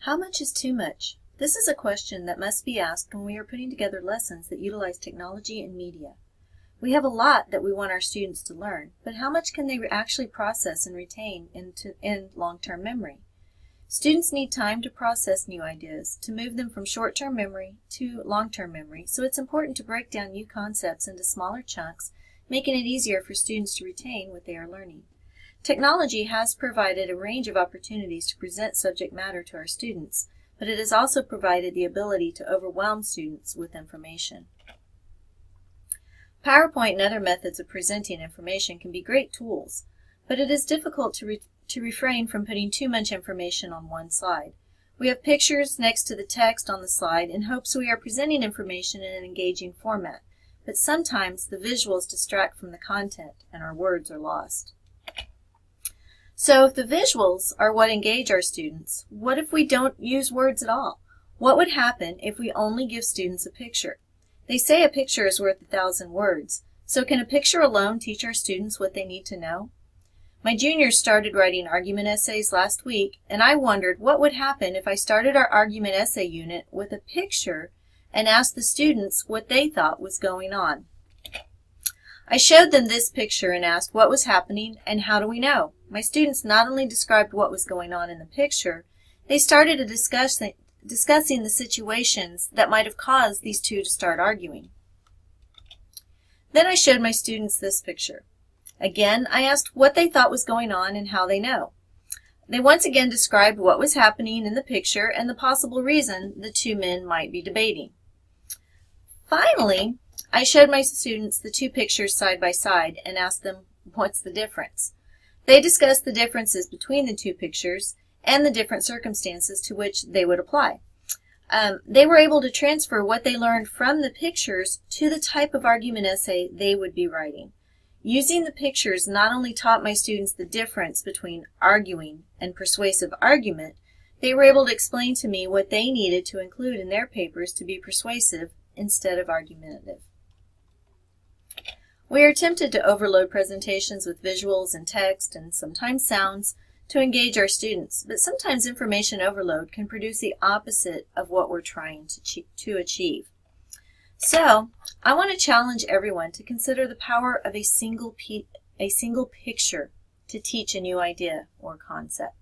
How much is too much? This is a question that must be asked when we are putting together lessons that utilize technology and media. We have a lot that we want our students to learn, but how much can they actually process and retain in long-term memory? Students need time to process new ideas, to move them from short-term memory to long-term memory, so it's important to break down new concepts into smaller chunks, making it easier for students to retain what they are learning. Technology has provided a range of opportunities to present subject matter to our students, but it has also provided the ability to overwhelm students with information. PowerPoint and other methods of presenting information can be great tools, but it is difficult to refrain from putting too much information on one slide. We have pictures next to the text on the slide in hopes we are presenting information in an engaging format, but sometimes the visuals distract from the content and our words are lost. So if the visuals are what engage our students, what if we don't use words at all? What would happen if we only give students a picture? They say a picture is worth 1,000 words, so can a picture alone teach our students what they need to know? My juniors started writing argument essays last week, and I wondered what would happen if I started our argument essay unit with a picture and asked the students what they thought was going on. I showed them this picture and asked what was happening and how do we know. My students not only described what was going on in the picture, they started discussing the situations that might have caused these two to start arguing. Then I showed my students this picture. Again, I asked what they thought was going on and how they know. They once again described what was happening in the picture and the possible reason the two men might be debating. Finally, I showed my students the two pictures side by side and asked them, what's the difference? They discussed the differences between the two pictures and the different circumstances to which they would apply. They were able to transfer what they learned from the pictures to the type of argument essay they would be writing. Using the pictures not only taught my students the difference between arguing and persuasive argument, they were able to explain to me what they needed to include in their papers to be persuasive instead of argumentative. We are tempted to overload presentations with visuals and text and sometimes sounds to engage our students, but sometimes information overload can produce the opposite of what we're trying to achieve. So, I want to challenge everyone to consider the power of a single picture to teach a new idea or concept.